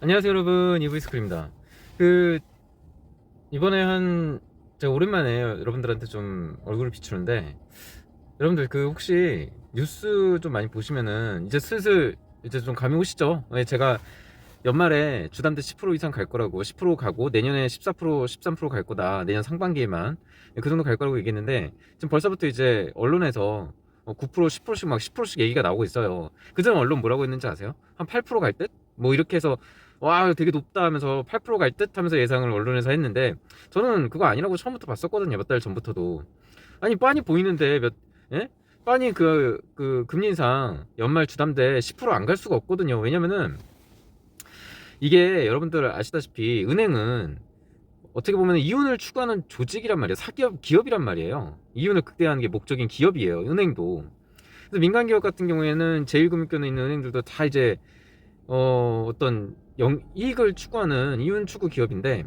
안녕하세요 여러분, 이브이스쿨입니다. 이번에 제가 오랜만에 여러분들한테 좀 얼굴을 비추는데, 여러분들 혹시 뉴스 좀 많이 보시면은 이제 슬슬 이제 좀 감이 오시죠? 제가 연말에 주담대 10% 이상 갈 거라고, 10% 가고 내년에 14% 13% 갈 거다, 내년 상반기에만 그 정도 갈 거라고 얘기했는데, 지금 벌써부터 이제 언론에서 9% 10%씩 막 10%씩 얘기가 나오고 있어요. 그전 언론 뭐라고 했는지 아세요? 한 8%갈 듯? 뭐 이렇게 해서 와 되게 높다 하면서 8%갈 듯 하면서 예상을 언론에서 했는데, 저는 그거 아니라고 처음부터 봤었거든요. 몇 달 전부터도. 아니 빤히 보이는데 예? 빤히 금리 인상 연말 주담대 10%안 갈 수가 없거든요. 왜냐면은 이게 여러분들 아시다시피 은행은 어떻게 보면 이윤을 추구하는 조직이란 말이에요. 사기업, 기업이란 말이에요. 이윤을 극대화하는 게 목적인 기업이에요, 은행도. 그래서 민간 기업 같은 경우에는 제1금융권에 있는 은행들도 다 이제 어떤 이익을 추구하는 이윤 추구 기업인데,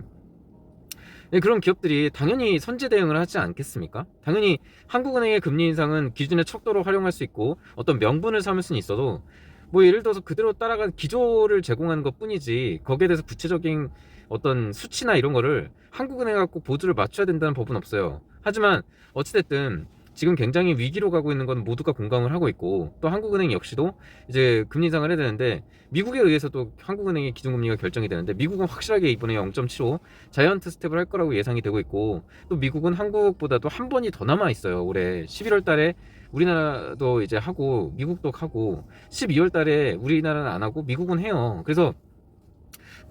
그런 기업들이 당연히 선제 대응을 하지 않겠습니까? 당연히 한국은행의 금리 인상은 기준의 척도로 활용할 수 있고 어떤 명분을 삼을 수는 있어도, 뭐 예를 들어서 그대로 따라간 기조를 제공하는 것 뿐이지 거기에 대해서 구체적인 어떤 수치나 이런 거를 한국은행과 꼭 보조를 맞춰야 된다는 법은 없어요. 하지만 어찌됐든 지금 굉장히 위기로 가고 있는 건 모두가 공감을 하고 있고, 또 한국은행 역시도 이제 금리 인상을 해야 되는데, 미국에 의해서도 한국은행의 기준금리가 결정이 되는데, 미국은 확실하게 이번에 0.75 자이언트 스텝을 할 거라고 예상이 되고 있고, 또 미국은 한국보다도 한 번이 더 남아 있어요. 올해 11월 달에 우리나라도 이제 하고 미국도 하고, 12월 달에 우리나라는 안 하고 미국은 해요. 그래서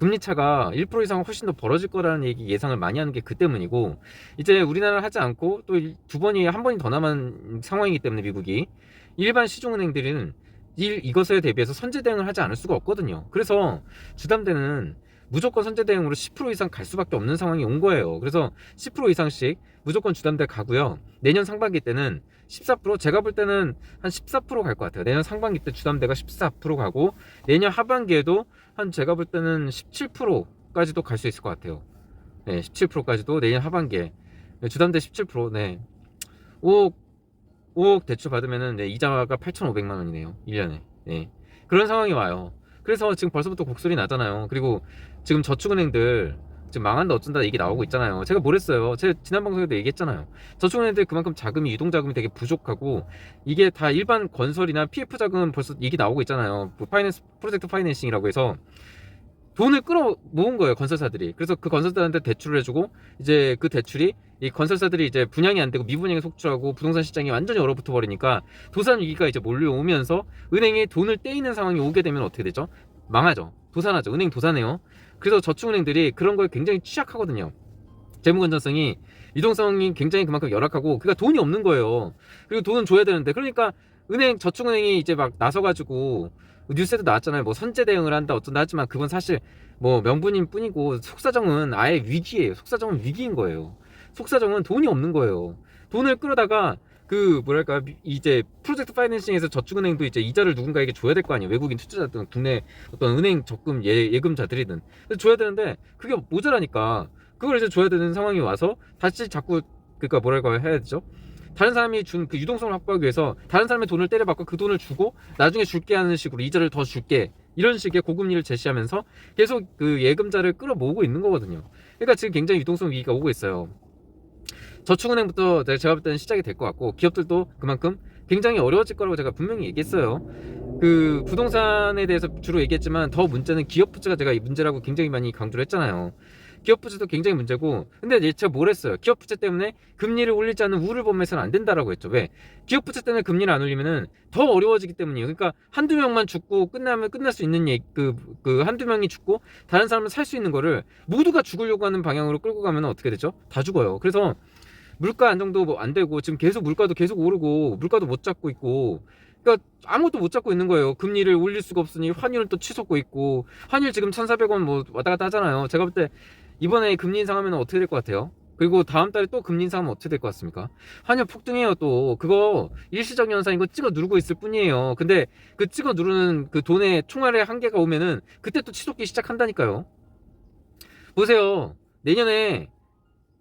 금리 차가 1% 이상 훨씬 더 벌어질 거라는 얘기 예상을 많이 하는 게 그 때문이고, 이제 우리나라는 하지 않고 또 두 번이 한 번이 더 남은 상황이기 때문에 미국이 일반 시중은행들은 이것에 대비해서 선제 대응을 하지 않을 수가 없거든요. 그래서 주담대는 무조건 선제 대응으로 10% 이상 갈 수밖에 없는 상황이 온 거예요. 그래서 10% 이상씩 무조건 주담대 가고요. 내년 상반기 때는 14%, 제가 볼 때는 한 14%갈 것 같아요. 내년 상반기 때 주담대가 14% 가고, 내년 하반기에도 한 제가 볼 때는 17%까지도 갈 수 있을 것 같아요. 네, 17%까지도 내년 하반기에. 네, 주담대 17%, 네. 5억 대출 받으면은, 네, 이자가 8,500만 원이네요. 1년에. 네. 그런 상황이 와요. 그래서 지금 벌써부터 곡소리 나잖아요. 그리고 지금 저축은행들 지금 망한다 어쩐다 얘기 나오고 있잖아요. 제가 뭘 했어요? 제가 지난 방송에도 얘기했잖아요. 저축은행들 그만큼 자금이, 유동자금이 되게 부족하고, 이게 다 일반 건설이나 PF 자금 벌써 얘기 나오고 있잖아요. 뭐 파이낸스, 프로젝트 파이낸싱이라고 해서 돈을 끌어 모은 거예요, 건설사들이. 그래서 그 건설사들한테 대출을 해주고, 이제 그 대출이 이 건설사들이 이제 분양이 안 되고 미분양에 속출하고 부동산 시장이 완전히 얼어붙어 버리니까 도산 위기가 이제 몰려오면서 은행에 돈을 떼이는 상황이 오게 되면 어떻게 되죠? 망하죠. 도산하죠. 은행 도산해요. 그래서 저축은행들이 그런 거에 굉장히 취약하거든요. 재무 건전성이, 유동성이 굉장히 그만큼 열악하고, 그러니까 돈이 없는 거예요. 그리고 돈은 줘야 되는데, 그러니까 저축은행이 이제 막 나서가지고 뉴스에도 나왔잖아요. 뭐 선제 대응을 한다 어쩐다 하지만 그건 사실 뭐 명분일 뿐이고, 속사정은 아예 위기예요. 속사정은 위기인 거예요. 속사정은 돈이 없는 거예요. 돈을 끌어다가 뭐랄까, 이제 프로젝트 파이낸싱에서 저축은행도 이제 이자를 누군가에게 줘야 될 거 아니에요. 외국인 투자자든 국내 어떤 은행 적금 예금자들이든 줘야 되는데, 그게 모자라니까 그걸 이제 줘야 되는 상황이 와서 다시 자꾸, 그러니까 뭐랄까 해야 되죠? 다른 사람이 준 그 유동성을 확보하기 위해서 다른 사람의 돈을 때려받고 그 돈을 주고 나중에 줄게 하는 식으로, 이자를 더 줄게, 이런 식의 고금리를 제시하면서 계속 그 예금자를 끌어모으고 있는 거거든요. 그러니까 지금 굉장히 유동성 위기가 오고 있어요. 저축은행부터 제가 볼 때는 시작이 될 것 같고, 기업들도 그만큼 굉장히 어려워질 거라고 제가 분명히 얘기했어요. 부동산에 대해서 주로 얘기했지만, 더 문제는 기업 부채가 제가 이 문제라고 굉장히 많이 강조를 했잖아요. 기업 부채도 굉장히 문제고, 근데 제가 뭘 했어요? 기업 부채 때문에 금리를 올리지 않는 우를 범해서는 안 된다라고 했죠. 왜? 기업 부채 때문에 금리를 안 올리면은 더 어려워지기 때문이에요. 그러니까 한두 명만 죽고 끝나면 끝날 수 있는 한두 명이 죽고 다른 사람은 살 수 있는 거를 모두가 죽으려고 하는 방향으로 끌고 가면 어떻게 되죠? 다 죽어요. 그래서 물가 안정도 뭐 안 되고, 지금 계속 물가도 계속 오르고, 물가도 못 잡고 있고, 그러니까 아무것도 못 잡고 있는 거예요. 금리를 올릴 수가 없으니 환율을 또 치솟고 있고, 환율 지금 1,400원 뭐 왔다 갔다 하잖아요. 제가 볼 때 이번에 금리 인상하면 어떻게 될 것 같아요? 그리고 다음 달에 또 금리 인상하면 어떻게 될 것 같습니까? 환율 폭등해요. 또 그거 일시적 현상인 거 찍어 누르고 있을 뿐이에요. 근데 그 찍어 누르는 그 돈의 총알의 한계가 오면은 그때 또 치솟기 시작한다니까요. 보세요. 내년에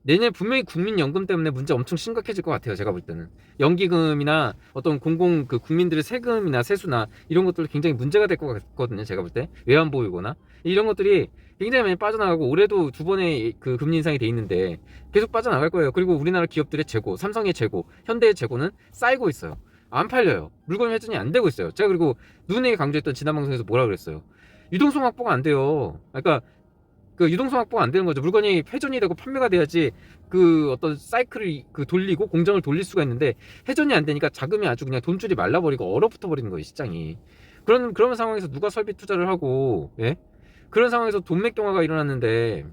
내년에 분명히 국민연금 때문에 문제 엄청 심각해질 것 같아요. 제가 볼 때는 연기금이나 어떤 공공 그 국민들의 세금이나 세수나 이런 것들 굉장히 문제가 될 것 같거든요. 제가 볼 때 외환보유고나 이런 것들이 굉장히 많이 빠져나가고 올해도 두 번의 그 금리 인상이 돼 있는데 계속 빠져나갈 거예요. 그리고 우리나라 기업들의 재고, 삼성의 재고, 현대의 재고는 쌓이고 있어요. 안 팔려요. 물건 회전이 안 되고 있어요. 제가 그리고 누누이 강조했던 지난 방송에서 뭐라 그랬어요. 유동성 확보가 안 돼요. 그러니까 그 유동성 확보가 안 되는 거죠. 물건이 회전이 되고 판매가 돼야지 그 어떤 사이클을 그 돌리고 공정을 돌릴 수가 있는데 회전이 안 되니까 자금이 아주 그냥 돈줄이 말라버리고 얼어붙어 버리는 거예요, 시장이. 그런 상황에서 누가 설비 투자를 하고, 예? 그런 상황에서 돈맥경화가 일어났는데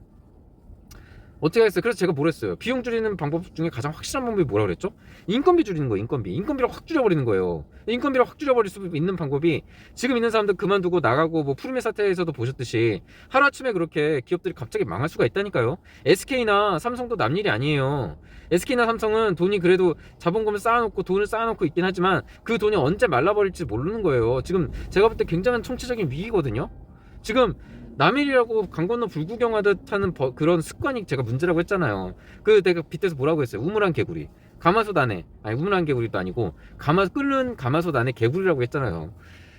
어떻게 했어요? 그래서 제가 뭘 했어요? 비용 줄이는 방법 중에 가장 확실한 방법이 뭐라 그랬죠? 인건비 줄이는 거예요. 인건비를 확 줄여버리는 거예요. 인건비를 확 줄여버릴 수 있는 방법이 지금 있는 사람들 그만두고 나가고 뭐 푸르메 사태에서도 보셨듯이 하루아침에 그렇게 기업들이 갑자기 망할 수가 있다니까요. SK나 삼성도 남 일이 아니에요. SK나 삼성은 돈이 그래도 자본금을 쌓아놓고 돈을 쌓아놓고 있긴 하지만 그 돈이 언제 말라버릴지 모르는 거예요. 지금 제가 볼 때 굉장한 총체적인 위기거든요. 지금 남일이라고 강 건너 불구경하듯 하는 그런 습관이 제가 문제라고 했잖아요. 그 내가 빗대서 뭐라고 했어요? 우물안 개구리. 가마솥 안에, 아니 우물안 개구리도 아니고 끓는 가마솥 안에 개구리라고 했잖아요.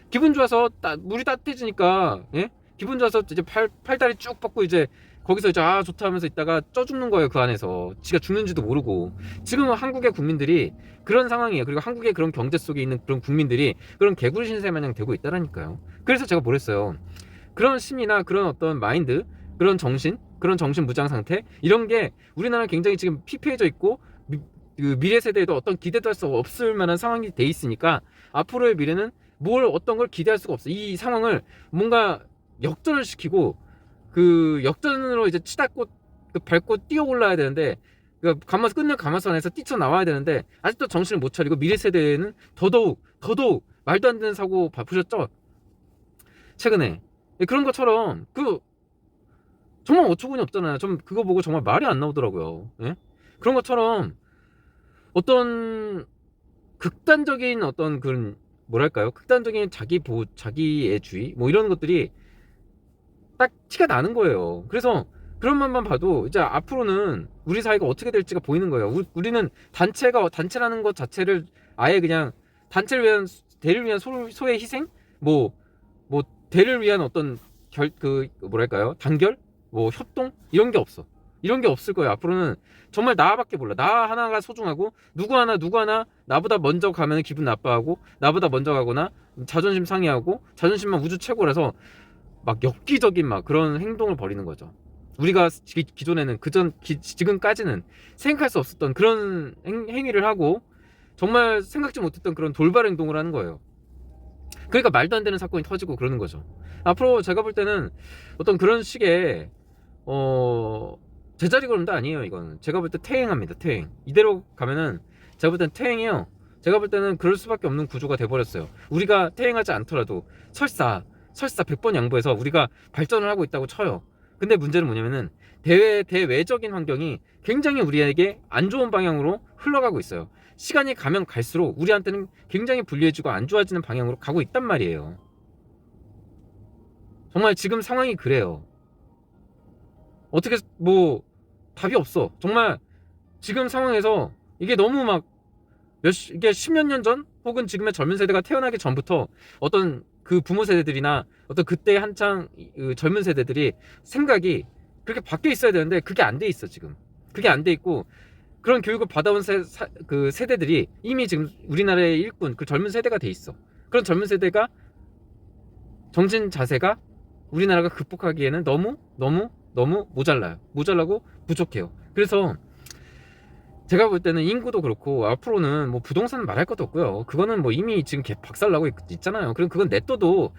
기분 좋아서 물이 따뜻해지니까, 예? 기분 좋아서 이제 팔다리 쭉 뻗고 이제 거기서 이제 아 좋다 하면서 있다가 쪄 죽는 거예요. 그 안에서 지가 죽는지도 모르고. 지금은 한국의 국민들이 그런 상황이에요. 그리고 한국의 그런 경제 속에 있는 그런 국민들이 그런 개구리 신세 마냥 되고 있다라니까요. 그래서 제가 뭘 했어요? 그런 심리나 그런 어떤 마인드, 그런 정신 무장 상태 이런 게 우리나라는 굉장히 지금 피폐해져 있고 그 미래 세대에도 어떤 기대도 할 수 없을 만한 상황이 돼 있으니까 앞으로의 미래는 뭘 어떤 걸 기대할 수가 없어. 이 상황을 뭔가 역전을 시키고 그 역전으로 이제 치닫고 그 밟고 뛰어 올라야 되는데 그 끊는 가마선에서 뛰쳐나와야 되는데 아직도 정신을 못 차리고 미래 세대에는 더더욱 말도 안 되는 사고 보셨죠? 최근에 그런 것처럼 그 정말 어처구니 없잖아요. 좀 그거 보고 정말 말이 안 나오더라고요. 예? 그런 것처럼 어떤 극단적인 어떤 그런 뭐랄까요? 극단적인 자기애주의 뭐 이런 것들이 딱 티가 나는 거예요. 그래서 그런 것만 봐도 이제 앞으로는 우리 사회가 어떻게 될지가 보이는 거예요. 우리는 단체라는 것 자체를 아예 그냥 대를 위한 소의 희생 뭐 대를 위한 어떤 뭐랄까요? 단결? 뭐 협동? 이런 게 없어. 이런 게 없을 거예요. 앞으로는 정말 나밖에 몰라. 나 하나가 소중하고 누구 하나 나보다 먼저 가면 기분 나빠하고 나보다 먼저 가거나 자존심 상해하고 자존심만 우주 최고라서 막 엽기적인 막 그런 행동을 벌이는 거죠. 우리가 기존에는 지금까지는 생각할 수 없었던 그런 행위를 하고 정말 생각지 못했던 그런 돌발 행동을 하는 거예요. 그러니까 말도 안 되는 사건이 터지고 그러는 거죠. 앞으로 제가 볼 때는 어떤 그런 식의 제자리 걸음도 아니에요. 이거는 제가 볼 때 퇴행합니다. 퇴행. 이대로 가면은 제가 볼 때는 퇴행이요. 제가 볼 때는 그럴 수밖에 없는 구조가 돼버렸어요. 우리가 퇴행하지 않더라도 설사 100번 양보해서 우리가 발전을 하고 있다고 쳐요. 근데 문제는 뭐냐면은 대외적인 환경이 굉장히 우리에게 안 좋은 방향으로 흘러가고 있어요. 시간이 가면 갈수록 우리한테는 굉장히 불리해지고 안 좋아지는 방향으로 가고 있단 말이에요. 정말 지금 상황이 그래요. 어떻게 뭐 답이 없어. 정말 지금 상황에서 이게 너무 막 이게 십몇 년 전 혹은 지금의 젊은 세대가 태어나기 전부터 어떤 그 부모 세대들이나 어떤 그때 한창 젊은 세대들이 생각이 그렇게 바뀌어 있어야 되는데 그게 안 돼 있어. 지금 그게 안 돼 있고 그런 교육을 받아온 그 세대들이 이미 지금 우리나라의 일꾼 그 젊은 세대가 돼 있어. 그런 젊은 세대가 정신 자세가 우리나라가 극복하기에는 너무 모자라고 부족해요. 그래서 제가 볼 때는 인구도 그렇고 앞으로는 뭐 부동산은 말할 것도 없고요. 그거는 뭐 이미 지금 박살나고 있잖아요. 그럼 그건 냅둬도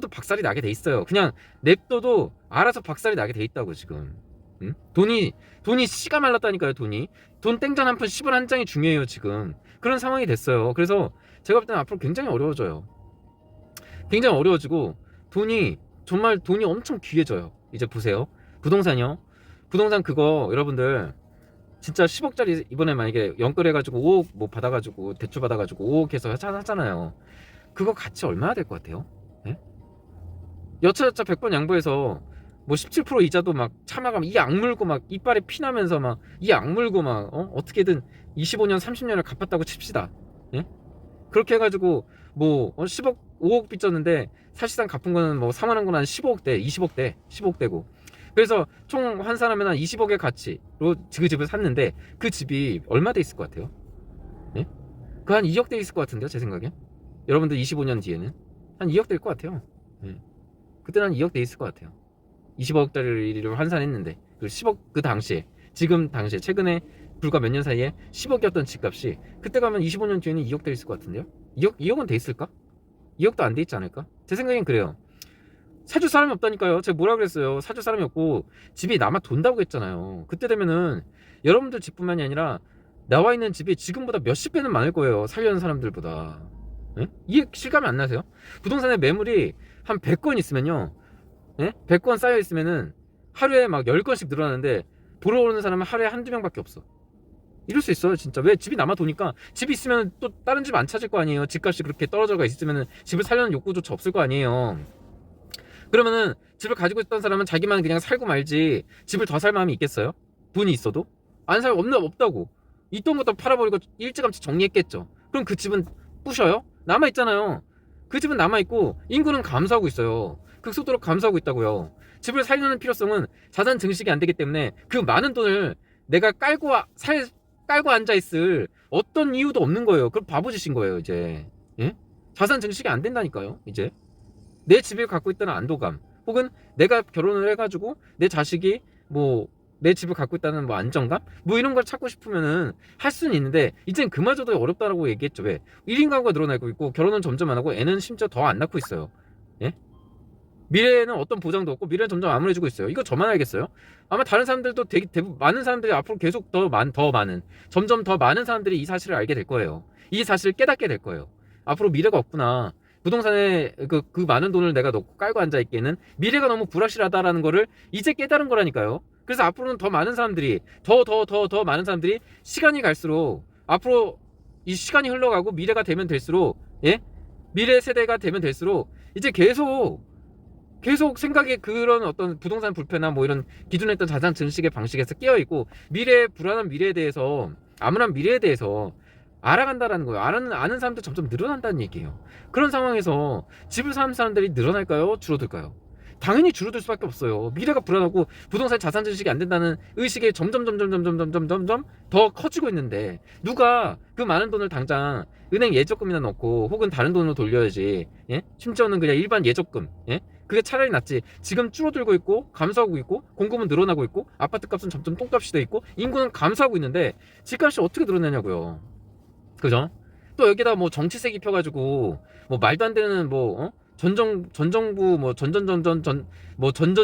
박살이 나게 돼 있어요. 그냥 냅둬도 알아서 박살이 나게 돼 있다고 지금. 응? 돈이 씨가 말랐다니까요. 돈 땡전 한 푼 10원 한 장이 중요해요 지금. 그런 상황이 됐어요. 그래서 제가 볼 때는 앞으로 굉장히 어려워져요. 굉장히 어려워지고 정말 돈이 엄청 귀해져요. 이제 보세요. 부동산 그거 여러분들 진짜 10억짜리 이번에 만약에 연끌해가지고 5억 뭐 받아가지고 대출 받아가지고 5억 해서 하잖아요. 그거 가치 얼마나 될 것 같아요? 예? 여차저차 100번 양보해서 뭐 17% 이자도 막 참아가면 이 악물고 막 이빨에 피나면서 막 이 악물고 막 어떻게든 25년 30년을 갚았다고 칩시다. 예? 그렇게 해가지고 뭐 10억 5억 빚졌는데 사실상 갚은 거는 뭐 3만 원 한 15억대 20억대 15억대고 그래서 총 환산하면 한 20억의 가치로 그 집을 샀는데 그 집이 얼마 돼 있을 것 같아요? 예? 그 한 2억 돼 있을 것 같은데요, 제 생각에. 여러분들 25년 뒤에는 한 2억 될 것 같아요. 예. 그때는 한 2억 돼 있을 것 같아요. 20억짜리를 환산했는데 그 10억 그 당시에 지금 당시에 최근에 불과 몇 년 사이에 10억이었던 집값이 그때 가면 25년 뒤에는 2억 돼 있을 것 같은데요. 2억은 돼 있을까? 2억도 안 돼 있지 않을까? 제 생각엔 그래요. 사줄 사람이 없다니까요. 제가 뭐라 그랬어요. 사줄 사람이 없고 집이 남아 돈다고 했잖아요. 그때 되면은 여러분들 집뿐만이 아니라 나와 있는 집이 지금보다 몇십 배는 많을 거예요. 살려는 사람들보다. 예? 이게 실감이 안 나세요? 부동산에 매물이 한 100건 있으면요. 예? 100건 쌓여 있으면은 하루에 막 10건씩 늘어나는데 보러 오는 사람은 하루에 한두 명밖에 없어. 이럴 수 있어요, 진짜. 왜? 집이 남아 도니까. 집이 있으면 또 다른 집 안 찾을 거 아니에요. 집값이 그렇게 떨어져가 있으면은 집을 살려는 욕구조차 없을 거 아니에요. 그러면은 집을 가지고 있던 사람은 자기만 그냥 살고 말지 집을 더 살 마음이 있겠어요? 돈이 있어도? 안 살, 없다고. 있던 것도 팔아버리고 일찌감치 정리했겠죠. 그럼 그 집은 부셔요? 남아있잖아요. 그 집은 남아있고 인구는 감소하고 있어요. 극속도로 감소하고 있다고요. 집을 살려는 필요성은 자산 증식이 안 되기 때문에 그 많은 돈을 내가 깔고 앉아있을 어떤 이유도 없는 거예요. 그럼 바보짓인 거예요, 이제. 예? 자산 증식이 안 된다니까요, 이제. 내 집을 갖고 있다는 안도감 혹은 내가 결혼을 해가지고 내 자식이 뭐 내 집을 갖고 있다는 뭐 안정감 뭐 이런 걸 찾고 싶으면은 할 수는 있는데 이젠 그마저도 어렵다라고 얘기했죠. 왜? 1인 가구가 늘어나고 있고 결혼은 점점 안 하고 애는 심지어 더 안 낳고 있어요. 예? 미래에는 어떤 보장도 없고 미래는 점점 암울해지고 있어요. 이거 저만 알겠어요? 아마 다른 사람들도 대부분 많은 사람들이 앞으로 계속 더 많은 점점 더 많은 사람들이 이 사실을 알게 될 거예요. 이 사실을 깨닫게 될 거예요. 앞으로 미래가 없구나. 부동산에 그 많은 돈을 내가 넣고 깔고 앉아있기에는 미래가 너무 불확실하다라는 거를 이제 깨달은 거라니까요. 그래서 앞으로는 더 많은 사람들이 더 많은 사람들이 시간이 갈수록 앞으로 이 시간이 흘러가고 미래가 되면 될수록 예? 미래 세대가 되면 될수록 이제 계속 생각에 그런 어떤 부동산 불패나 뭐 이런 기존에 있던 자산 증식의 방식에서 깨어있고 불안한 미래에 대해서 암울한 미래에 대해서 알아간다라는 거예요. 아는 사람들 점점 늘어난다는 얘기예요. 그런 상황에서 집을 사는 사람들이 늘어날까요? 줄어들까요? 당연히 줄어들 수밖에 없어요. 미래가 불안하고 부동산 자산 증식이 안 된다는 의식이 점점 더 커지고 있는데 누가 그 많은 돈을 당장 은행 예적금이나 넣고 혹은 다른 돈으로 돌려야지. 예? 심지어는 그냥 일반 예적금. 예? 그게 차라리 낫지. 지금 줄어들고 있고 감소하고 있고 공급은 늘어나고 있고 아파트 값은 점점 똥값이 돼 있고 인구는 감소하고 있는데 집값이 어떻게 늘어나냐고요. 그죠? 또 여기다 뭐 정치색 입혀가지고 뭐 말도 안 되는 뭐 전 정부 뭐 전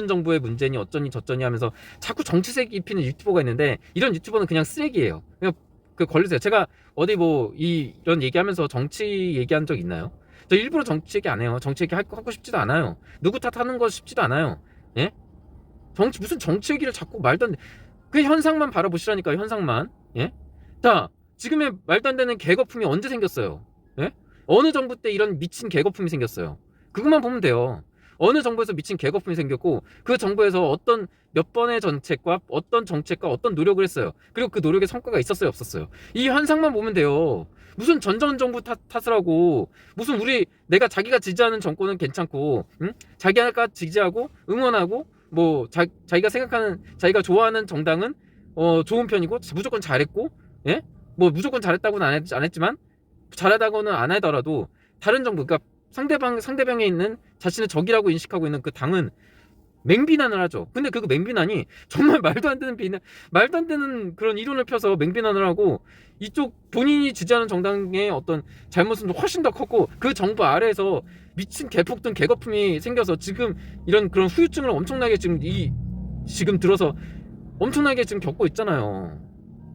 정부의 문제니 어쩌니 저쩌니 하면서 자꾸 정치색 입히는 유튜버가 있는데 이런 유튜버는 그냥 쓰레기예요. 그냥 그 걸리세요. 제가 어디 뭐 이런 얘기하면서 정치 얘기한 적 있나요? 저 일부러 정치 얘기 안 해요. 정치 얘기 하고 싶지도 않아요. 누구 탓하는 거 싶지도 않아요. 예? 무슨 정치 얘기를 자꾸 말도 안 돼. 그 현상만 바라보시라니까요. 현상만. 예? 자, 지금의 말도 안 되는 개거품이 언제 생겼어요? 예? 어느 정부 때 이런 미친 개거품이 생겼어요? 그것만 보면 돼요. 어느 정부에서 미친 개거품이 생겼고 그 정부에서 어떤 몇 번의 정책과 어떤 노력을 했어요. 그리고 그 노력의 성과가 있었어요, 없었어요. 이 현상만 보면 돼요. 무슨 전 정부 탓을 하고 무슨 내가 자기가 지지하는 정권은 괜찮고 응? 자기가 지지하고 응원하고 뭐 자기가 생각하는 자기가 좋아하는 정당은 좋은 편이고 무조건 잘했고 예? 뭐 무조건 잘했다고는 안 했지만 잘하다고는 안 하더라도 다른 정부 그러니까 상대방에 있는 자신의 적이라고 인식하고 있는 그 당은 맹비난을 하죠. 근데 그 맹비난이 정말 말도 안 되는 그런 이론을 펴서 맹비난을 하고 이쪽 본인이 지지하는 정당의 어떤 잘못은 훨씬 더 컸고 그 정부 아래에서 미친 개폭등 개거품이 생겨서 지금 이런 그런 후유증을 엄청나게 지금 들어서 엄청나게 지금 겪고 있잖아요.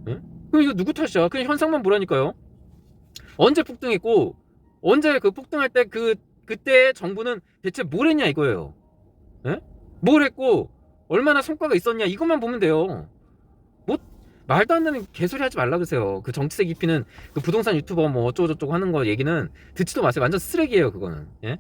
예? 그럼 이거 누구 탓이야? 그냥 현상만 보라니까요. 언제 폭등했고 언제 그 폭등할 때 그때 정부는 대체 뭘 했냐 이거예요. 예? 뭘 했고 얼마나 성과가 있었냐 이것만 보면 돼요. 뭐 말도 안 되는 개소리 하지 말라 그러세요. 그 정치색 입히는 그 부동산 유튜버 뭐 어쩌고저쩌고 하는 거 얘기는 듣지도 마세요. 완전 쓰레기예요 그거는. 예?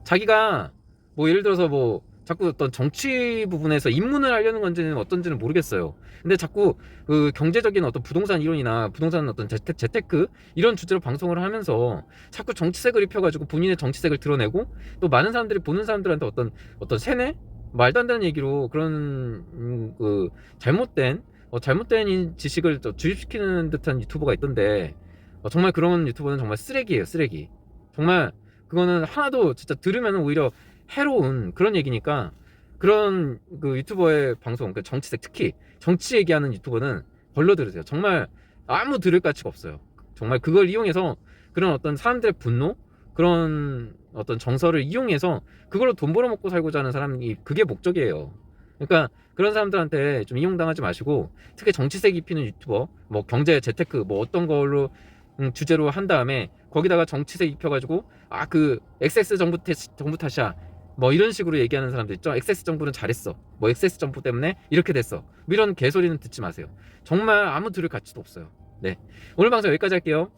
자기가 뭐 예를 들어서 뭐 자꾸 어떤 정치 부분에서 입문을 하려는 건지는 어떤지는 모르겠어요. 근데 자꾸 그 경제적인 어떤 부동산 이론이나 부동산 어떤 재테크 이런 주제로 방송을 하면서 자꾸 정치색을 입혀가지고 본인의 정치색을 드러내고 또 많은 사람들이 보는 사람들한테 어떤 세뇌? 말도 안 되는 얘기로 그런 그 잘못된 지식을 주입시키는 듯한 유튜버가 있던데 정말 그런 유튜버는 정말 쓰레기예요, 쓰레기. 정말 그거는 하나도 진짜 들으면 오히려 해로운 그런 얘기니까 그런 그 유튜버의 방송, 그 정치색 특히 정치 얘기하는 유튜버는 걸러 들으세요. 정말 아무 들을 가치가 없어요. 정말 그걸 이용해서 그런 어떤 사람들의 분노, 그런 어떤 정서를 이용해서 그걸로 돈 벌어먹고 살고자 하는 사람이 그게 목적이에요. 그러니까 그런 사람들한테 좀 이용당하지 마시고 특히 정치색 입히는 유튜버, 뭐 경제 재테크 뭐 어떤 걸로 주제로 한 다음에 거기다가 정치색 입혀가지고 그 XX 정부 탓이야 뭐 이런 식으로 얘기하는 사람들 있죠. XX 정부는 잘했어. 뭐 XX 정부 때문에 이렇게 됐어. 뭐 이런 개소리는 듣지 마세요. 정말 아무 들을 가치도 없어요. 네, 오늘 방송 여기까지 할게요.